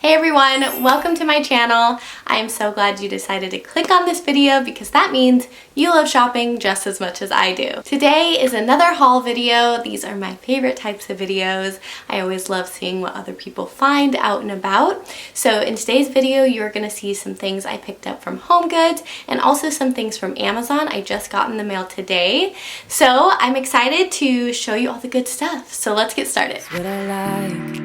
Hey everyone, welcome to my channel. I am so glad you decided to click on this video because that means you love shopping just as much as I do. Today is another haul video. These are my favorite types of videos. I always love seeing what other people find out and about. So in today's video, you're gonna see some things I picked up from Homegoods and also some things from Amazon I just got in the mail today. So I'm excited to show you all the good stuff. So let's get started. What I like.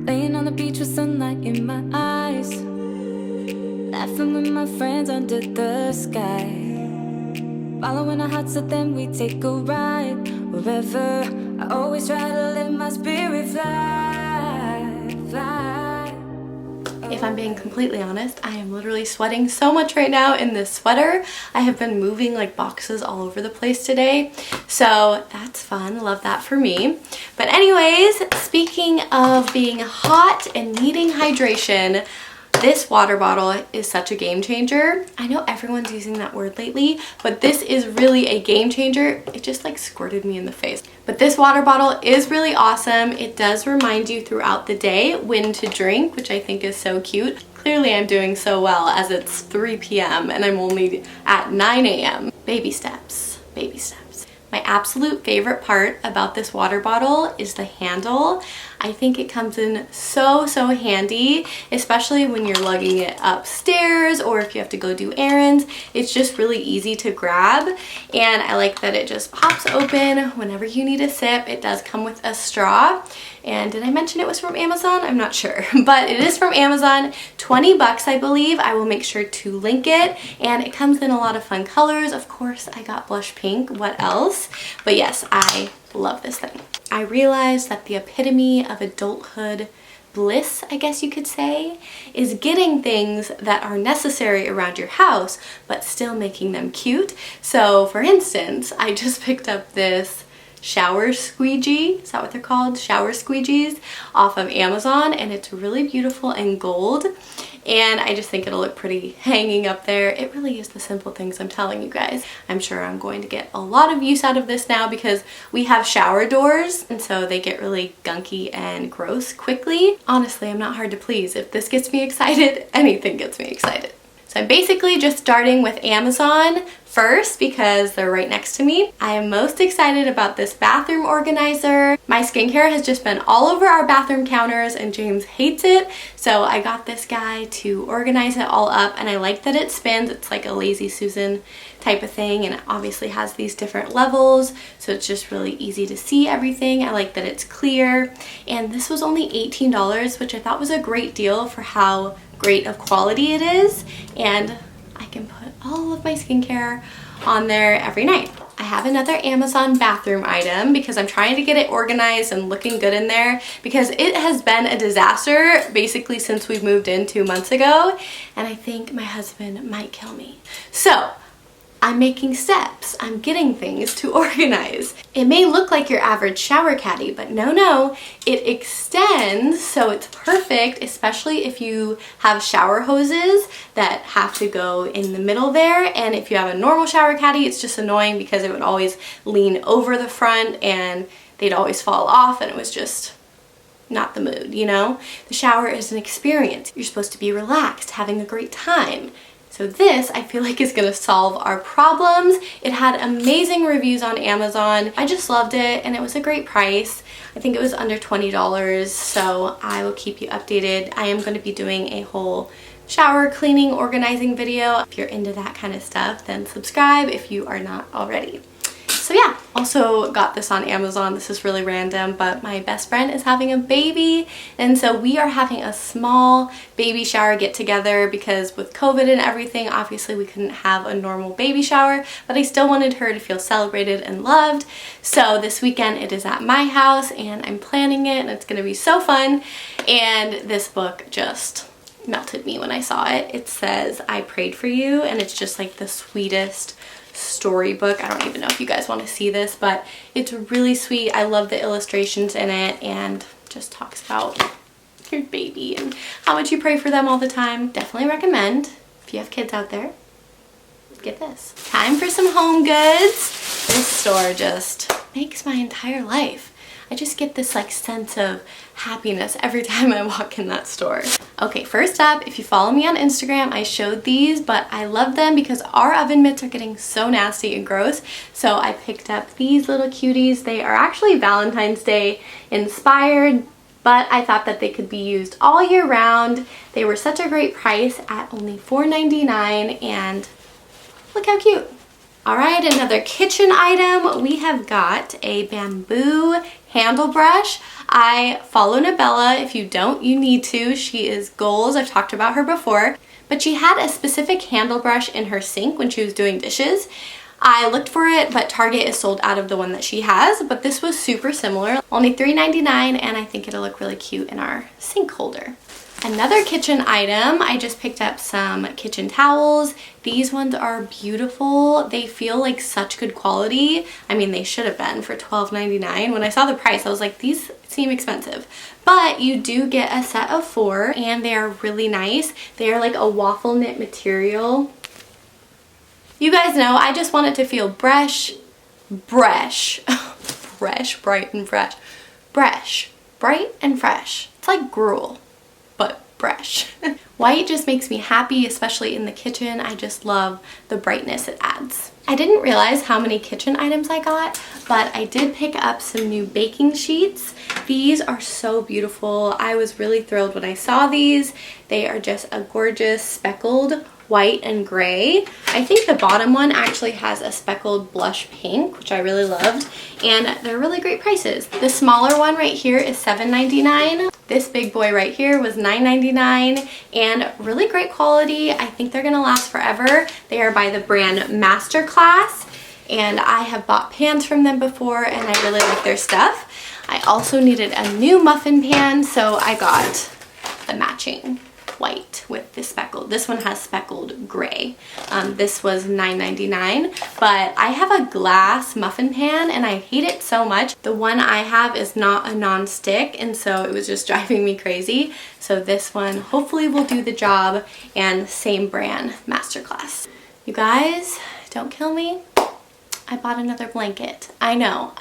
Laying on the beach with sunlight in my eyes, laughing with my friends under the sky, following our hearts so then we take a ride. Wherever, I always try to let my spirit fly, fly. If I'm being completely honest, I am literally sweating so much right now in this sweater. I have been moving like boxes all over the place today, so that's fun. Love that for me. But anyways, speaking of being hot and needing hydration, this water bottle is such a game changer. I know everyone's using that word lately, but this is really a game changer. It just like squirted me in the face. But this water bottle is really awesome. It does remind you throughout the day when to drink, which I think is so cute. Clearly I'm doing so well as it's 3 p.m. and I'm only at 9 a.m. Baby steps, baby steps. My absolute favorite part about this water bottle is the handle. I think it comes in so handy, especially when you're lugging it upstairs or if you have to go do errands. It's just really easy to grab, and I like that it just pops open whenever you need a sip. It does come with a straw. And did I mention it was from Amazon? I'm not sure, but it is from Amazon. 20 bucks, I believe. I will make sure to link it, and it comes in a lot of fun colors. Of course, I got blush pink. What else? But yes, I love this thing. I realized that the epitome of adulthood bliss, I guess you could say, is getting things that are necessary around your house, but still making them cute. So for instance, I just picked up this shower squeegee, is that what they're called? Shower squeegees off of Amazon, and it's really beautiful and gold, and I just think it'll look pretty hanging up there. It really is the simple things, I'm telling you guys. I'm sure I'm going to get a lot of use out of this now because we have shower doors, and so they get really gunky and gross quickly. Honestly, I'm not hard to please. If this gets me excited, anything gets me excited. So I'm basically just starting with Amazon first because they're right next to me. I am most excited about this bathroom organizer. My skincare has just been all over our bathroom counters and James hates it. So I got this guy to organize it all up, and I like that it spins. It's like a Lazy Susan type of thing, and it obviously has these different levels. So it's just really easy to see everything. I like that it's clear. And this was only $18, which I thought was a great deal for how great of quality it is, and I can put all of my skincare on there every night. I have another Amazon bathroom item because I'm trying to get it organized and looking good in there because it has been a disaster basically since we moved in 2 months ago, and I think my husband might kill me. So I'm making steps. I'm getting things to organize. It may look like your average shower caddy, but no, it extends, so it's perfect, especially if you have shower hoses that have to go in the middle there. And if you have a normal shower caddy, it's just annoying because it would always lean over the front and they'd always fall off, and it was just not the mood, you know? The shower is an experience. You're supposed to be relaxed, having a great time. So this, I feel like, is gonna solve our problems. It had amazing reviews on Amazon. I just loved it, and it was a great price. I think it was under $20, so I will keep you updated. I am gonna be doing a whole shower cleaning, organizing video. If you're into that kind of stuff, then subscribe if you are not already. So yeah, also got this on Amazon. This is really random, but my best friend is having a baby, and so we are having a small baby shower get together because with COVID and everything, obviously we couldn't have a normal baby shower, but I still wanted her to feel celebrated and loved. So this weekend it is at my house, and I'm planning it, and it's gonna be so fun. And this book just melted me when I saw it. It says, "I prayed for you," and it's just like the sweetest storybook. I don't even know if you guys want to see this, but it's really sweet. I love the illustrations in it, and just talks about your baby and how much you pray for them all the time. Definitely recommend if you have kids out there. Get this. Time for some home goods. This store just makes my entire life. I just get this like sense of happiness every time I walk in that store. Okay, first up, if you follow me on Instagram, I showed these, but I love them because our oven mitts are getting so nasty and gross. So I picked up these little cuties. They are actually Valentine's Day inspired, but I thought that they could be used all year round. They were such a great price at only $4.99, and look how cute. All right, another kitchen item. We have got a bamboo handle brush. I follow Nabella. If you don't, you need to. She is goals. I've talked about her before. But she had a specific handle brush in her sink when she was doing dishes. I looked for it, but Target is sold out of the one that she has. But this was super similar. Only $3.99, and I think it'll look really cute in our sink holder. Another kitchen item, I just picked up some kitchen towels. These ones are beautiful. They feel like such good quality. I mean, they should have been for $12.99. When I saw the price, I was like, these seem expensive. But you do get a set of 4, and they are really nice. They are like a waffle knit material. You guys know, I just want it to feel fresh, bright and fresh. Fresh, bright and fresh. It's like gruel, but fresh. White just makes me happy, especially in the kitchen. I just love the brightness it adds. I didn't realize how many kitchen items I got, but I did pick up some new baking sheets. These are so beautiful. I was really thrilled when I saw these. They are just a gorgeous speckled white and gray. I think the bottom one actually has a speckled blush pink, which I really loved, and they're really great prices. The smaller one right here is $7.99. This big boy right here was $9.99, and really great quality. I think they're gonna last forever. They are by the brand Masterclass, and I have bought pans from them before, and I really like their stuff. I also needed a new muffin pan, so I got the matching white with the speckled. This one has speckled gray. This was $9.99, but I have a glass muffin pan and I hate it so much. The one I have is not a non-stick, and so it was just driving me crazy. So this one hopefully will do the job, and same brand, Masterclass. You guys, don't kill me. I bought another blanket. I know.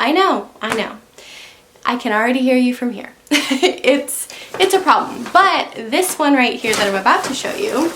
I can already hear you from here. It's a problem. But this one right here that I'm about to show you,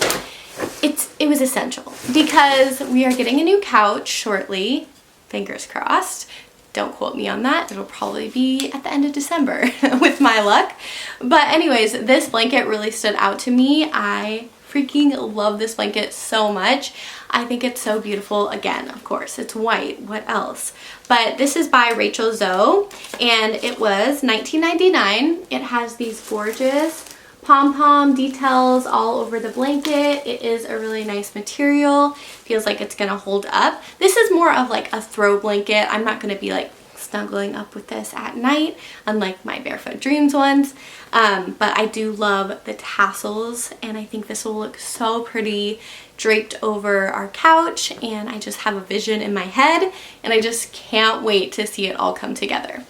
it was essential because we are getting a new couch shortly. Fingers crossed. Don't quote me on that. It'll probably be at the end of December with my luck. But anyways, this blanket really stood out to me. I freaking love this blanket so much. I think it's so beautiful. Again, of course, it's white. What else? But this is by Rachel Zoe, and it was $19.99. It has these gorgeous pom-pom details all over the blanket. It is a really nice material. Feels like it's gonna hold up. This is more of like a throw blanket. I'm not gonna be like snuggling up with this at night, unlike my Barefoot Dreams ones. But I do love the tassels, and I think this will look so pretty draped over our couch, and I just have a vision in my head, and I just can't wait to see it all come together.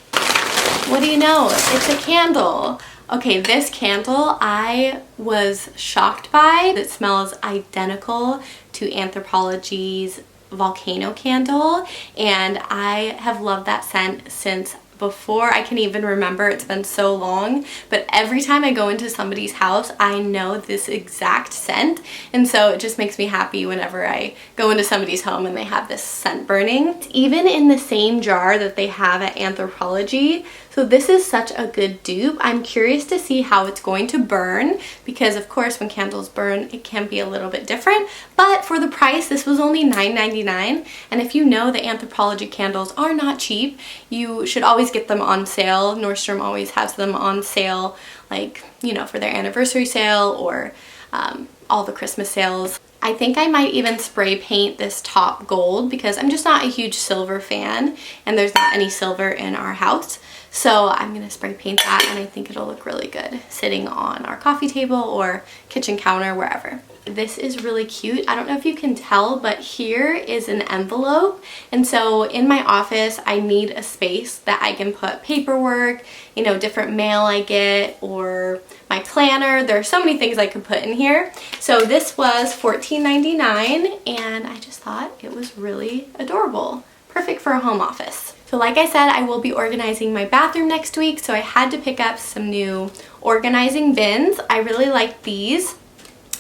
What do you know? It's a candle. Okay, this candle I was shocked by. It smells identical to Anthropologie's volcano candle, and I have loved that scent since before I can even remember. It's been so long, but every time I go into somebody's house, I know this exact scent, and so it just makes me happy whenever I go into somebody's home and they have this scent burning. It's even in the same jar that they have at Anthropologie, so this is such a good dupe. I'm curious to see how it's going to burn, because of course when candles burn it can be a little bit different, but for the price, this was only $9.99, and if you know the Anthropologie candles are not cheap, you should always get them on sale. Nordstrom always has them on sale, like, you know, for their anniversary sale or all the Christmas sales. I think I might even spray paint this top gold because I'm just not a huge silver fan, and there's not any silver in our house. So I'm gonna spray paint that, and I think it'll look really good sitting on our coffee table or kitchen counter, wherever. This is really cute. I don't know if you can tell, but here is an envelope. And so in my office, I need a space that I can put paperwork, you know, different mail I get, or my planner. There are so many things I could put in here. So this was $14.99, and I just thought it was really adorable. Perfect for a home office. So like I said, I will be organizing my bathroom next week, so I had to pick up some new organizing bins. I really like these.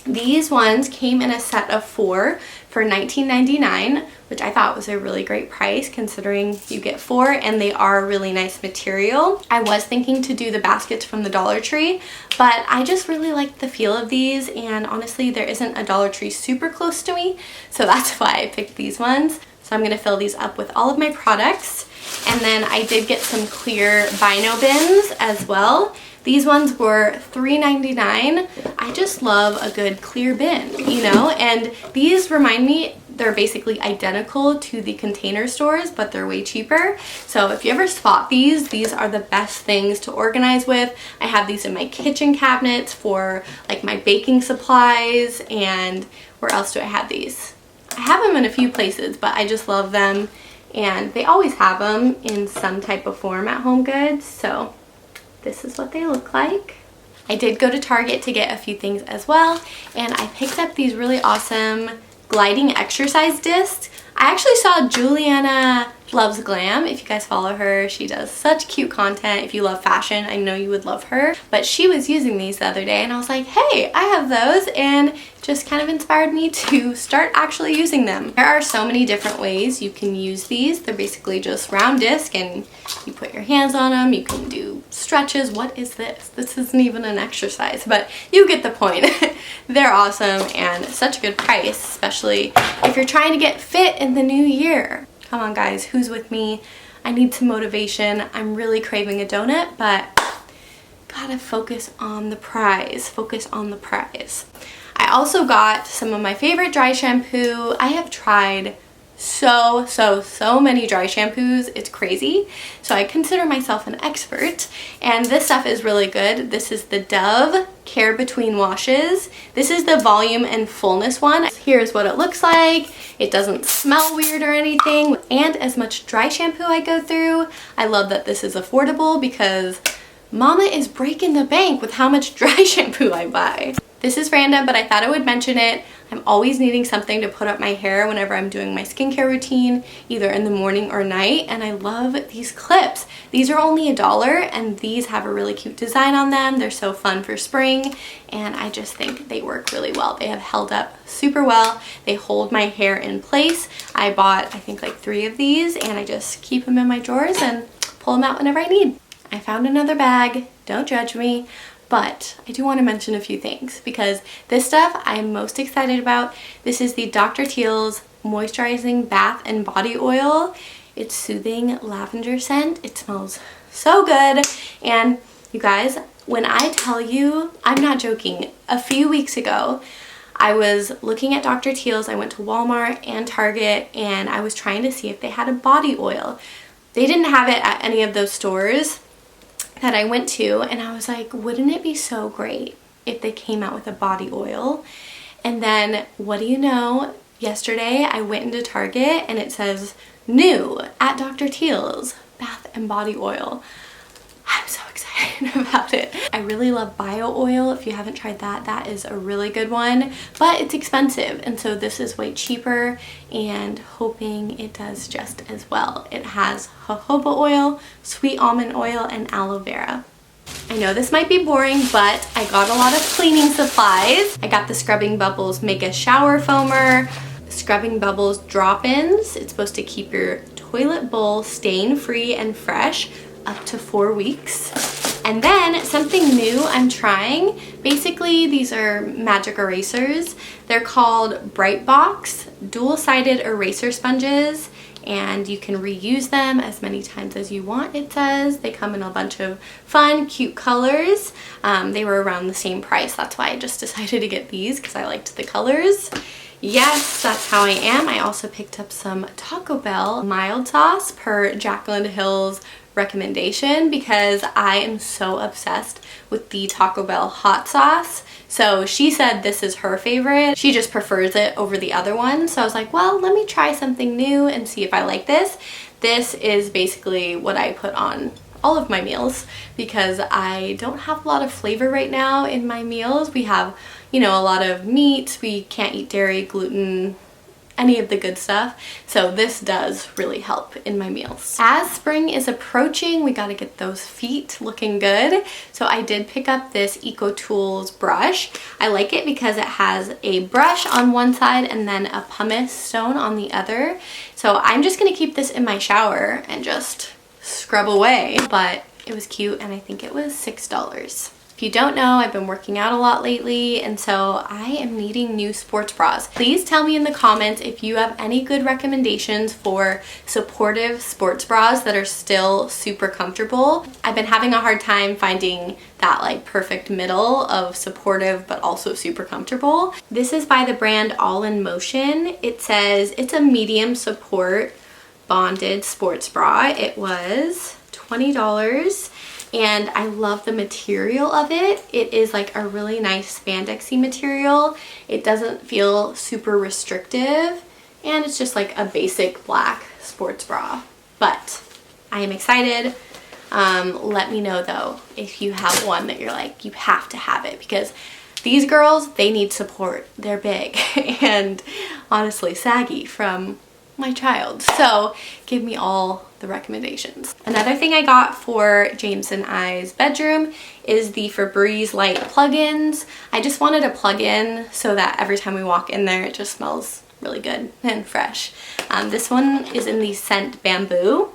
These ones came in a set of 4 for $19.99, which I thought was a really great price considering you get 4 and they are a really nice material. I was thinking to do the baskets from the Dollar Tree, but I just really like the feel of these, and honestly there isn't a Dollar Tree super close to me, so that's why I picked these ones. So I'm going to fill these up with all of my products. And then I did get some clear Bino bins as well. These ones were $3.99. I just love a good clear bin, you know, and these remind me, they're basically identical to the Container stores, but they're way cheaper. So if you ever spot these are the best things to organize with. I have these in my kitchen cabinets for like my baking supplies, and where else do I have these? I have them in a few places, but I just love them, and they always have them in some type of form at Homegoods. So this is what they look like. I did go to Target to get a few things as well, and I picked up these really awesome gliding exercise discs. I actually saw Juliana Loves Glam. If you guys follow her, she does such cute content. If you love fashion, I know you would love her. But she was using these the other day, and I was like, hey, I have those, and just kind of inspired me to start actually using them. There are so many different ways you can use these. They're basically just round disc, and you put your hands on them. You can do stretches. What is this? This isn't even an exercise, but you get the point. They're awesome and such a good price, especially if you're trying to get fit in the new year. Come on guys, who's with me? I need some motivation. I'm really craving a donut, but gotta focus on the prize. Focus on the prize. I also got some of my favorite dry shampoo. I have tried so many dry shampoos. It's crazy. So I consider myself an expert, and this stuff is really good. This is the Dove Care Between Washes. This is the volume and fullness one. Here's what it looks like. It doesn't smell weird or anything. And as much dry shampoo I go through, I love that this is affordable because Mama is breaking the bank with how much dry shampoo I buy. This is random, but I thought I would mention it. I'm always needing something to put up my hair whenever I'm doing my skincare routine, either in the morning or night, and I love these clips. These are only $1, and these have a really cute design on them. They're so fun for spring, and I just think they work really well. They have held up super well. They hold my hair in place. I bought, I think, like 3 of these, and I just keep them in my drawers and pull them out whenever I need. I found another bag. Don't judge me. But I do want to mention a few things because this stuff I'm most excited about. This is the Dr. Teal's Moisturizing Bath and Body Oil. It's soothing lavender scent. It smells so good. And you guys, when I tell you, I'm not joking. A few weeks ago, I was looking at Dr. Teal's. I went to Walmart and Target, and I was trying to see if they had a body oil. They didn't have it at any of those stores that I went to, and I was like, wouldn't it be so great if they came out with a body oil? And then what do you know, yesterday I went into Target and it says new at Dr. Teal's bath and body oil. I'm so excited about it. I really love bio oil. If you haven't tried that, that is a really good one, but it's expensive, and so this is way cheaper, and hoping it does just as well. It has jojoba oil, sweet almond oil, and aloe vera. I know this might be boring, but I got a lot of cleaning supplies. I got the Scrubbing Bubbles Mega Shower Foamer, Scrubbing Bubbles Drop-Ins. It's supposed to keep your toilet bowl stain-free and fresh up to 4 weeks. And then something new I'm trying. Basically, these are magic erasers. They're called Bright Box dual-sided eraser sponges, and you can reuse them as many times as you want, it says. They come in a bunch of fun, cute colors. They were around the same price. That's why I just decided to get these, because I liked the colors. Yes, that's how I am. I also picked up some Taco Bell mild sauce per Jaclyn Hill's recommendation because I am so obsessed with the Taco Bell hot sauce. So she said this is her favorite. She just prefers it over the other one. So I was like, well, let me try something new and see if I like this. This is basically what I put on all of my meals because I don't have a lot of flavor right now in my meals. We have, you know, a lot of meat. We can't eat dairy, gluten, any of the good stuff. So this does really help in my meals. As spring is approaching, we got to get those feet looking good. So I did pick up this EcoTools brush. I like it because it has a brush on one side and then a pumice stone on the other. So I'm just going to keep this in my shower and just scrub away. But it was cute and I think it was $6. If you don't know, I've been working out a lot lately, and so I am needing new sports bras. Please tell me in the comments if you have any good recommendations for supportive sports bras that are still super comfortable. I've been having a hard time finding that like perfect middle of supportive but also super comfortable. This is by the brand All in Motion. It says it's a medium support bonded sports bra. It was $20. And I love the material of it. It is like a really nice spandexy material. It doesn't feel super restrictive, and it's just like a basic black sports bra. But I am excited. Let me know though if you have one that you're like, you have to have it, because these girls, they need support. They're big and honestly saggy from my child. So give me all the recommendations. Another thing I got for James and I's bedroom is the Febreze light plug-ins. I just wanted a plug-in so that every time we walk in there it just smells really good and fresh. This one is in the scent Bamboo.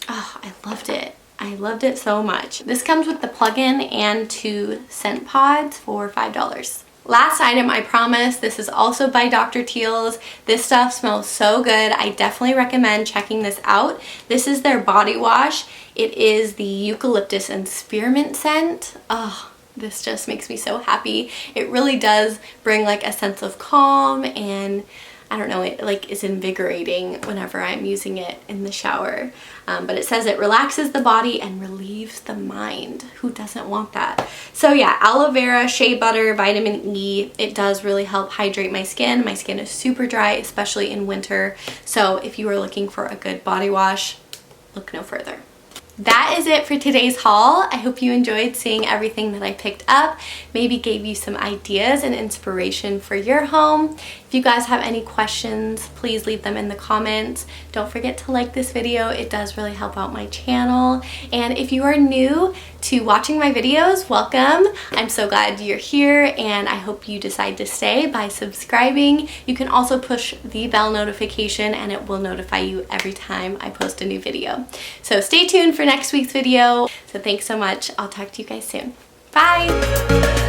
Oh, I loved it. I loved it so much. This comes with the plug-in and 2 scent pods for $5. Last item, I promise, this is also by Dr. Teal's. This stuff smells so good. I definitely recommend checking this out. This is their body wash. It is the eucalyptus and spearmint scent. Oh, this just makes me so happy. It really does bring like a sense of calm, and I don't know, it like is invigorating whenever I'm using it in the shower. But it says it relaxes the body and relieves the mind. Who doesn't want that? So yeah, aloe vera, shea butter, vitamin E. It does really help hydrate my skin. My skin is super dry, especially in winter. So if you are looking for a good body wash, look no further. That is it for today's haul. I hope you enjoyed seeing everything that I picked up, maybe gave you some ideas and inspiration for your home. If you guys have any questions, please leave them in the comments. Don't forget to like this video. It does really help out my channel. And if you are new to watching my videos, welcome. I'm so glad you're here, and I hope you decide to stay by subscribing. You can also push the bell notification and it will notify you every time I post a new video. So stay tuned for next week's video. So thanks so much. I'll talk to you guys soon. Bye!